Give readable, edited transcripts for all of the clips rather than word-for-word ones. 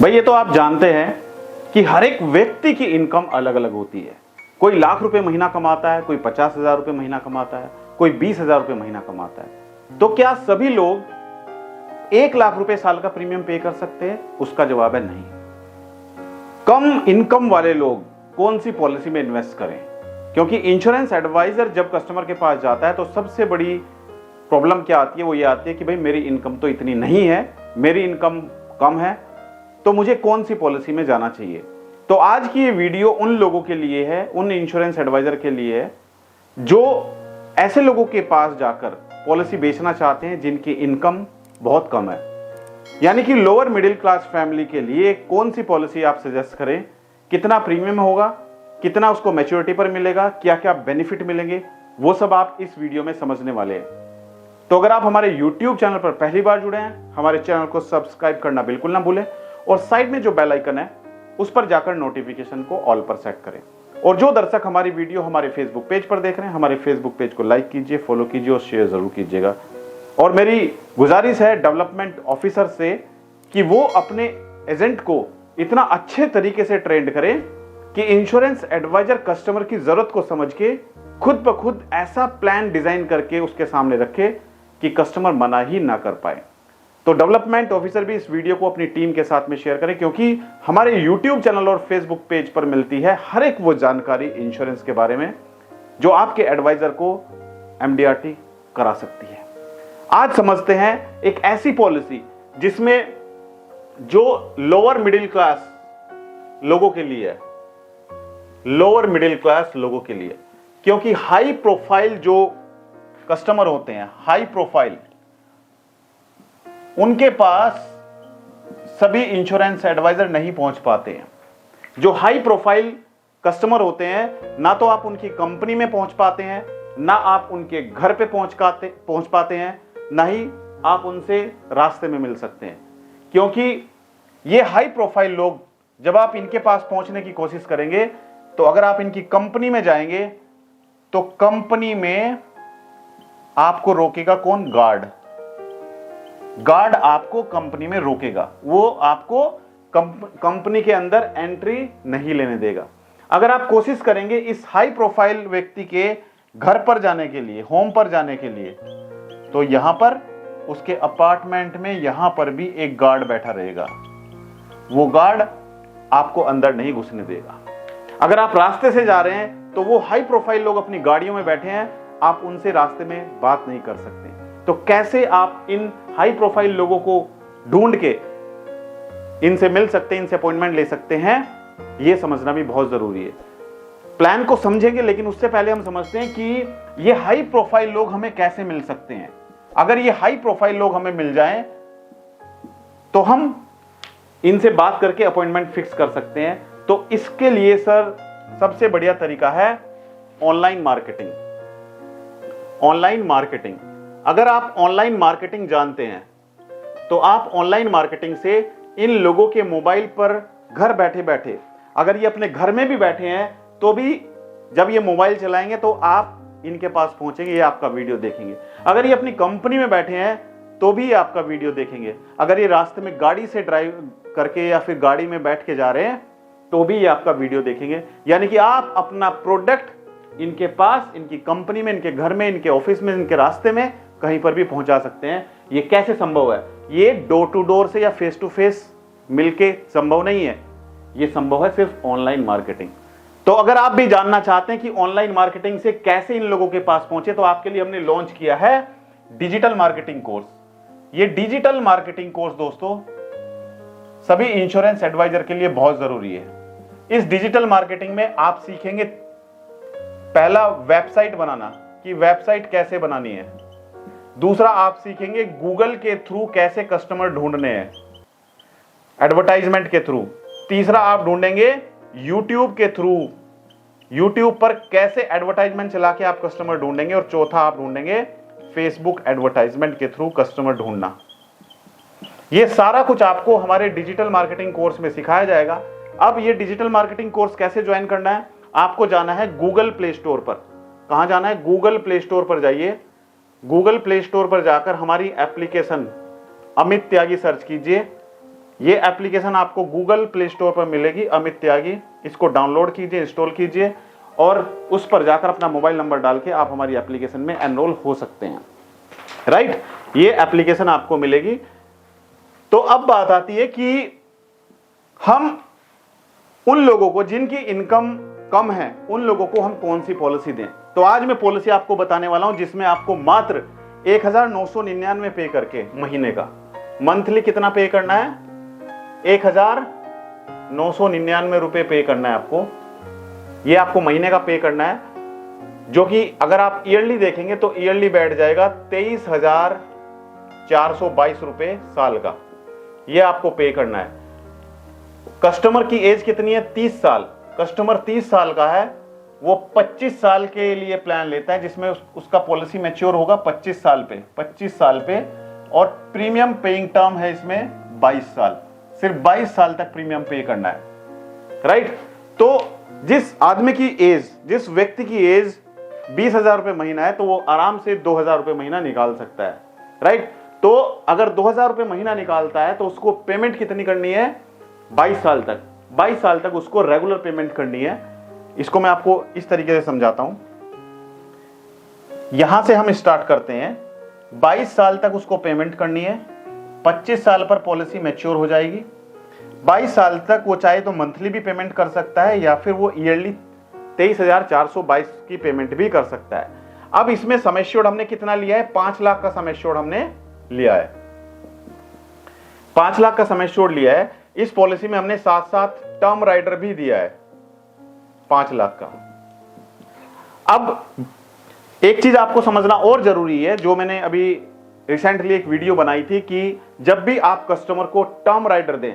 भाई ये तो आप जानते हैं कि हर एक व्यक्ति की इनकम अलग अलग होती है। कोई लाख रुपए महीना कमाता है, कोई 50,000 रुपए महीना कमाता है, कोई 20,000 रुपए महीना कमाता है। तो क्या सभी लोग 1 लाख रुपए साल का प्रीमियम पे कर सकते हैं? उसका जवाब है नहीं। कम इनकम वाले लोग कौन सी पॉलिसी में इन्वेस्ट करें? क्योंकि इंश्योरेंस एडवाइजर जब कस्टमर के पास जाता है तो सबसे बड़ी प्रॉब्लम क्या आती है? वो ये आती है कि भाई मेरी इनकम तो इतनी नहीं है, मेरी इनकम कम है, तो मुझे कौन सी पॉलिसी में जाना चाहिए। तो आज की ये वीडियो उन लोगों के लिए है, उन इंश्योरेंस एडवाइजर के लिए है जो ऐसे लोगों के पास जाकर पॉलिसी बेचना चाहते हैं जिनकी इनकम बहुत कम है। यानी कि लोअर मिडिल क्लास फैमिली के लिए कौन सी पॉलिसी आप सजेस्ट करें, कितना प्रीमियम होगा, कितना उसको मैच्योरिटी पर मिलेगा, क्या क्या बेनिफिट मिलेंगे, वो सब आप इस वीडियो में समझने वाले हैं। तो अगर आप हमारे YouTube चैनल पर पहली बार जुड़े हैं, हमारे चैनल को सब्सक्राइब करना बिल्कुल ना भूलें और साइड में जो बेल आइकन है उस पर जाकर नोटिफिकेशन को ऑल पर सेट करें। और जो दर्शक हमारी वीडियो हमारे फेसबुक पेज पर देख रहे हैं, हमारे फेसबुक पेज को लाइक कीजिए, फॉलो कीजिए और शेयर जरूर कीजिएगा। और मेरी गुजारिश है डेवलपमेंट ऑफिसर से कि वो अपने एजेंट को इतना अच्छे तरीके से ट्रेंड करें कि इंश्योरेंस एडवाइजर कस्टमर की जरूरत को समझ के खुद ब खुद ऐसा प्लान डिजाइन करके उसके सामने रखे कि कस्टमर मना ही ना कर पाए। तो डेवलपमेंट ऑफिसर भी इस वीडियो को अपनी टीम के साथ में शेयर करें, क्योंकि हमारे YouTube चैनल और फेसबुक पेज पर मिलती है हर एक वो जानकारी इंश्योरेंस के बारे में जो आपके एडवाइजर को MDRT करा सकती है। आज समझते हैं एक ऐसी पॉलिसी जिसमें जो लोअर मिडिल क्लास लोगों के लिए है, लोअर मिडिल क्लास लोगों के लिए, क्योंकि हाई प्रोफाइल जो कस्टमर होते हैं, हाई प्रोफाइल, उनके पास सभी इंश्योरेंस एडवाइजर नहीं पहुंच पाते हैं। जो हाई प्रोफाइल कस्टमर होते हैं, ना तो आप उनकी कंपनी में पहुंच पाते हैं, ना आप उनके घर पे पहुंच पाते हैं, ना ही आप उनसे रास्ते में मिल सकते हैं। क्योंकि ये हाई प्रोफाइल लोग, जब आप इनके पास पहुंचने की कोशिश करेंगे तो अगर आप इनकी कंपनी में जाएंगे तो कंपनी में आपको रोकेगा कौन? गार्ड। गार्ड आपको कंपनी में रोकेगा, वो आपको कंपनी के अंदर एंट्री नहीं लेने देगा। अगर आप कोशिश करेंगे इस हाई प्रोफाइल व्यक्ति के घर पर जाने के लिए, होम पर जाने के लिए, तो यहां पर उसके अपार्टमेंट में यहां पर भी एक गार्ड बैठा रहेगा। वो गार्ड आपको अंदर नहीं घुसने देगा। अगर आप रास्ते से जा रहे हैं तो वो हाई प्रोफाइल लोग अपनी गाड़ियों में बैठे हैं, आप उनसे रास्ते में बात नहीं कर सकते। तो कैसे आप इन हाई प्रोफाइल लोगों को ढूंढ के इनसे मिल सकते हैं, इनसे अपॉइंटमेंट ले सकते हैं, यह समझना भी बहुत जरूरी है। प्लान को समझेंगे, लेकिन उससे पहले हम समझते हैं कि ये हाई प्रोफाइल लोग हमें कैसे मिल सकते हैं। अगर ये हाई प्रोफाइल लोग हमें मिल जाएं तो हम इनसे बात करके अपॉइंटमेंट फिक्स कर सकते हैं। तो इसके लिए सर सबसे बढ़िया तरीका है ऑनलाइन मार्केटिंग। ऑनलाइन मार्केटिंग, अगर आप ऑनलाइन मार्केटिंग जानते हैं तो आप ऑनलाइन मार्केटिंग से इन लोगों के मोबाइल पर घर बैठे बैठे, अगर ये अपने घर में भी बैठे हैं तो भी जब ये मोबाइल चलाएंगे तो आप इनके पास पहुंचेंगे, ये आपका वीडियो देखेंगे। अगर ये अपनी कंपनी में बैठे हैं तो भी आपका वीडियो देखेंगे। अगर ये रास्ते में गाड़ी से ड्राइव करके या फिर गाड़ी में बैठ के जा रहे हैं तो भी ये आपका वीडियो देखेंगे। यानी कि आप अपना प्रोडक्ट इनके पास, इनकी कंपनी में, इनके घर में, इनके ऑफिस में, इनके रास्ते में कहीं पर भी पहुंचा सकते हैं। ये कैसे संभव है? ये डोर टू डोर से या फेस टू फेस मिलके संभव नहीं है, ये संभव है सिर्फ ऑनलाइन मार्केटिंग। तो अगर आप भी जानना चाहते हैं कि ऑनलाइन मार्केटिंग से कैसे इन लोगों के पास पहुंचे, तो आपके लिए हमने लॉन्च किया है डिजिटल मार्केटिंग कोर्स। ये डिजिटल मार्केटिंग कोर्स दोस्तों सभी इंश्योरेंस एडवाइजर के लिए बहुत जरूरी है। इस डिजिटल मार्केटिंग में आप सीखेंगे पहला वेबसाइट बनाना, कि वेबसाइट कैसे बनानी है। दूसरा आप सीखेंगे गूगल के थ्रू कैसे कस्टमर ढूंढने हैं, एडवर्टाइजमेंट के थ्रू। तीसरा आप ढूंढेंगे यूट्यूब के थ्रू, यूट्यूब पर कैसे एडवर्टाइजमेंट चला के आप कस्टमर ढूंढेंगे। और चौथा आप ढूंढेंगे फेसबुक एडवर्टाइजमेंट के थ्रू कस्टमर ढूंढना। ये सारा कुछ आपको हमारे डिजिटल मार्केटिंग कोर्स में सिखाया जाएगा। अब ये डिजिटल मार्केटिंग कोर्स कैसे ज्वाइन करना है? आपको जाना है गूगल प्ले स्टोर पर। कहां जाना है? गूगल प्ले स्टोर पर जाइए। गूगल प्ले स्टोर पर जाकर हमारी एप्लीकेशन अमित त्यागी सर्च कीजिए। ये एप्लीकेशन आपको गूगल प्ले स्टोर पर मिलेगी, अमित त्यागी। इसको डाउनलोड कीजिए, इंस्टॉल कीजिए और उस पर जाकर अपना मोबाइल नंबर डाल के आप हमारी एप्लीकेशन में एनरोल हो सकते हैं। राइट, ये एप्लीकेशन आपको मिलेगी। तो अब बात आती है कि हम उन लोगों को जिनकी इनकम कम है, उन लोगों को हम कौन सी पॉलिसी दें। तो आज मैं पॉलिसी आपको बताने वाला हूं जिसमें आपको मात्र 1999 पे करके महीने का, मंथली कितना पे करना है, 1999 रुपए पे करना है आपको। ये आपको महीने का पे करना है, जो कि अगर आप ईयरली देखेंगे तो ईयरली बैठ जाएगा 23,422 रुपए साल का। ये आपको पे करना है। कस्टमर की एज कितनी है, 30 साल। कस्टमर 30 साल का है, वो 25 साल के लिए प्लान लेता है, जिसमें उसका पॉलिसी मैच्योर होगा 25 साल पे और प्रीमियम पेइंग टर्म है इसमें 22 साल। सिर्फ 22 साल तक प्रीमियम पे करना है। राइट, तो जिस आदमी की एज, जिस व्यक्ति की एज 20,000 रुपए महीना है, तो वो आराम से 2,000 रुपए महीना निकाल सकता है। राइट, तो अगर 2,000 रुपए महीना निकालता है तो उसको पेमेंट कितनी करनी है, 22 साल तक। 22 साल तक उसको रेगुलर पेमेंट करनी है। इसको मैं आपको इस तरीके से समझाता हूं। यहां से हम स्टार्ट करते हैं, 22 साल तक उसको पेमेंट करनी है। 25 साल पर पॉलिसी मैच्योर हो जाएगी। 22 साल तक वो चाहे तो मंथली भी पेमेंट कर सकता है या फिर वो ईयरली 23,422 की पेमेंट भी कर सकता है। अब इसमें सम एश्योर्ड हमने कितना लिया है, 5 लाख का सम एश्योर्ड हमने लिया है। 5 लाख का सम एश्योर्ड लिया है। इस पॉलिसी में हमने साथ साथ टर्म राइडर भी दिया है 5 लाख का। अब एक चीज आपको समझना और जरूरी है, जो मैंने अभी रिसेंटली एक वीडियो बनाई थी कि जब भी आप कस्टमर को टर्म राइडर दें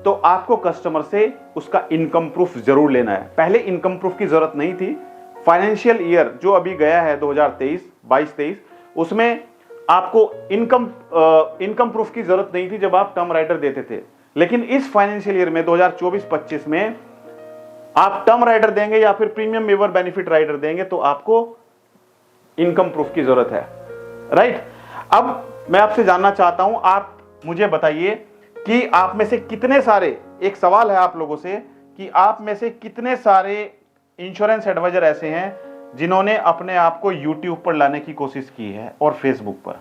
तो आपको कस्टमर से उसका इनकम प्रूफ जरूर लेना है। पहले इनकम प्रूफ की जरूरत नहीं थी। फाइनेंशियल ईयर जो अभी गया है 2023-22-23, उसमें आपको इनकम प्रूफ की जरूरत नहीं थी जब आप टर्म राइडर देते थे। लेकिन इस फाइनेंशियल ईयर में 2024-25 में आप टर्म राइडर देंगे या फिर प्रीमियम वेवर बेनिफिट राइडर देंगे तो आपको इनकम प्रूफ की जरूरत है। राइट, अब मैं आपसे जानना चाहता हूं, आप मुझे बताइए कि आप में से कितने सारे, एक सवाल है आप लोगों से कि आप में से कितने सारे इंश्योरेंस एडवाइजर ऐसे हैं जिन्होंने अपने आप को YouTube पर लाने की कोशिश की है और फेसबुक पर।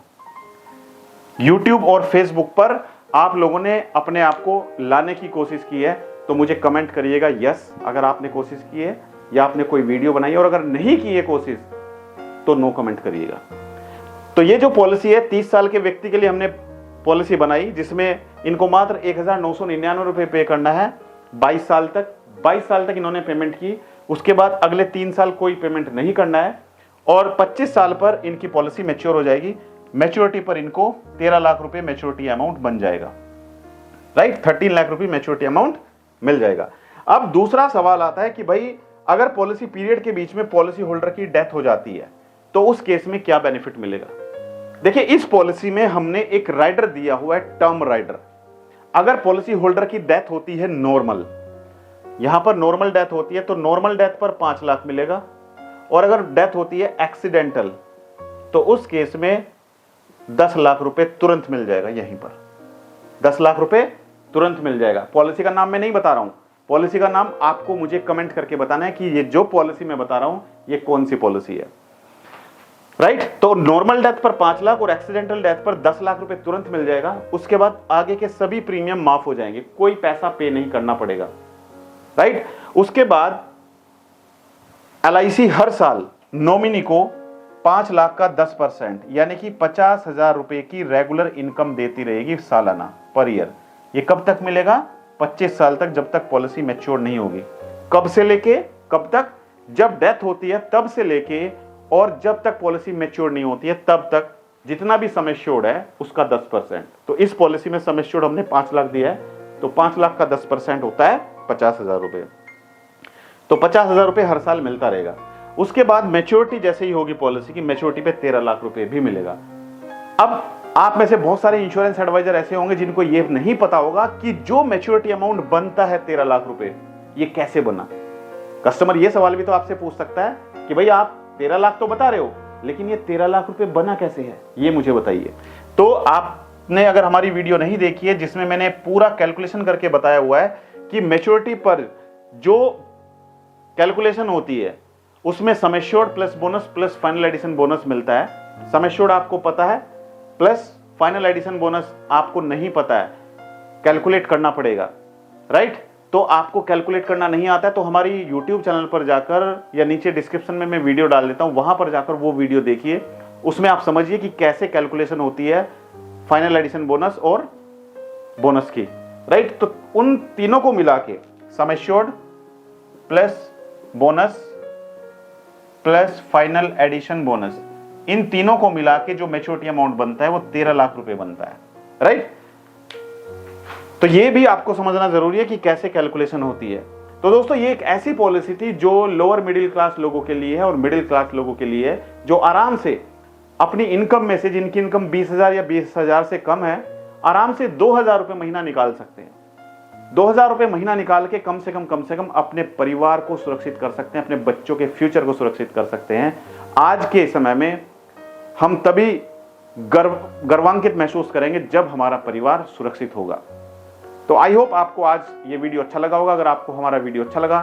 YouTube और फेसबुक पर आप लोगों ने अपने आप को लाने की कोशिश की है, तो मुझे कमेंट करिएगा यस अगर आपने कोशिश की है या आपने कोई वीडियो बनाई है, और अगर नहीं की है कोशिश तो नो कमेंट करिएगा। तो ये जो पॉलिसी है 30 साल के व्यक्ति के लिए हमने पॉलिसी बनाई, जिसमें इनको मात्र 1999 रुपए पे करना है 22 साल तक। 22 साल तक इन्होंने पेमेंट की, उसके बाद अगले 3 साल कोई पेमेंट नहीं करना है और 25 साल पर इनकी पॉलिसी मैच्योर हो जाएगी। मैच्योरिटी पर इनको 13 लाख रुपए मैच्योरिटी अमाउंट बन जाएगा। राइट, 13 लाख रुपए मैच्योरिटी अमाउंट मिल जाएगा। अब दूसरा सवाल आता है कि भाई अगर पॉलिसी पीरियड के बीच में पॉलिसी होल्डर की डेथ हो जाती है तो उस केस में क्या बेनिफिट मिलेगा। देखिए, इस पॉलिसी में हमने एक राइडर दिया हुआ है, टर्म राइडर। अगर पॉलिसी होल्डर की डेथ होती है नॉर्मल, यहां पर नॉर्मल डेथ होती है तो नॉर्मल डेथ पर 5 लाख मिलेगा, और अगर डेथ होती है एक्सीडेंटल तो उस केस में 10 लाख रुपए तुरंत मिल जाएगा। यहीं पर 10 लाख रुपए तुरंत मिल जाएगा। पॉलिसी का नाम मैं नहीं बता रहा हूं, पॉलिसी का नाम आपको मुझे कमेंट करके बताना है कि ये जो पॉलिसी मैं बता रहा हूं ये कौन सी पॉलिसी है। राइट, तो नॉर्मल डेथ पर 5 लाख और एक्सीडेंटल डेथ पर 10 लाख रुपए तुरंत मिल जाएगा। उसके बाद आगे के सभी प्रीमियम माफ हो जाएंगे, कोई पैसा पे नहीं करना पड़ेगा। राइट, उसके बाद LIC हर साल नॉमिनी को 5 लाख का 10% यानी कि 50,000 रुपए की रेगुलर इनकम देती रहेगी सालाना पर ईयर। ये कब तक मिलेगा, 25 साल तक, जब तक पॉलिसी मैच्योर नहीं होगी। कब से लेके कब तक, जब डेथ होती है तब से लेके और जब तक पॉलिसी मैच्योर नहीं होती है तब तक जितना भी सम एश्योर्ड है उसका 10%। तो इस पॉलिसी में सम एश्योर्ड हमने 5 लाख दिया है, तो 5 लाख का 10% होता है 50,000 रुपए। तो 50,000 रुपए हर साल मिलता रहेगा। उसके बाद मैच्योरिटी जैसे ही होगी पॉलिसी की, मैच्योरिटी पे 13 लाख रुपए भी मिलेगा। अब आप में से बहुत सारे इंश्योरेंस एडवाइजर ऐसे होंगे जिनको ये नहीं पता होगा कि जो मैच्योरिटी अमाउंट बनता है 13 लाख रुपए, ये कैसे बना। कस्टमर ये सवाल भी तो आपसे पूछ सकता है कि भाई आप 13 लाख तो बता रहे हो, लेकिन ये 13 लाख रुपए बना कैसे है, ये मुझे बताइए। तो आप आपने अगर हमारी वीडियो नहीं देखी है जिसमें मैंने पूरा कैलकुलेशन करके बताया हुआ है कि मैच्योरिटी पर जो कैलकुलेशन होती है उसमें sum assured plus bonus plus final addition bonus मिलता है। सम एश्योर्ड आपको पता है, प्लस फाइनल एडिशन बोनस आपको नहीं पता है, कैलकुलेट करना पड़ेगा, राइट। तो आपको कैलकुलेट करना नहीं आता है तो हमारी YouTube चैनल पर जाकर या नीचे डिस्क्रिप्शन में मैं वीडियो डाल देता हूं, वहां पर जाकर वो वीडियो देखिए, उसमें आप समझिए कि कैसे कैलकुलेशन होती है फाइनल एडिशन बोनस और बोनस की, राइट। तो उन तीनों को मिला के sum assured plus bonus plus final addition bonus, इन तीनों को मिला के जो मैच्योरिटी अमाउंट बनता है वो 13 लाख रुपए बनता है, राइट। तो ये भी आपको समझना जरूरी है कि कैसे कैलकुलेशन होती है। तो दोस्तों ये एक ऐसी पॉलिसी थी जो लोअर मिडिल क्लास लोगों के लिए है और मिडिल क्लास लोगों के लिए है, जो आराम से अपनी इनकम में से, जिनकी इनकम 20,000 या 20,000 से कम है, आराम से 2,000 रुपए महीना निकाल सकते हैं। 2,000 रुपए महीना निकाल के कम से कम अपने परिवार को सुरक्षित कर सकते हैं, अपने बच्चों के फ्यूचर को सुरक्षित कर सकते हैं। आज के समय में हम तभी गर्वान्वित महसूस करेंगे जब हमारा परिवार सुरक्षित होगा। तो आई होप आपको आज ये वीडियो अच्छा लगा होगा। अगर आपको हमारा वीडियो अच्छा लगा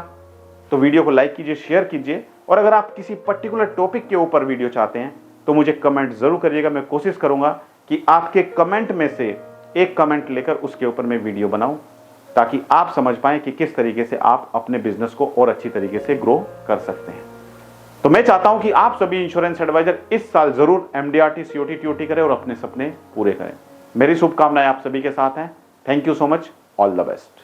तो वीडियो को लाइक कीजिए, शेयर कीजिए, और अगर आप किसी पर्टिकुलर टॉपिक के ऊपर वीडियो चाहते हैं तो मुझे कमेंट जरूर करिएगा। मैं कोशिश करूंगा कि आपके कमेंट में से एक कमेंट लेकर उसके ऊपर मैं वीडियो बनाऊं, ताकि आप समझ पाएं कि किस तरीके से आप अपने बिजनेस को और अच्छी तरीके से ग्रो कर सकते हैं। तो मैं चाहता हूं कि आप सभी इंश्योरेंस एडवाइजर इस साल जरूर MDRT COT TOT करें और अपने सपने पूरे करें। मेरी शुभकामनाएं आप सभी के साथ हैं। Thank you so much, all the best.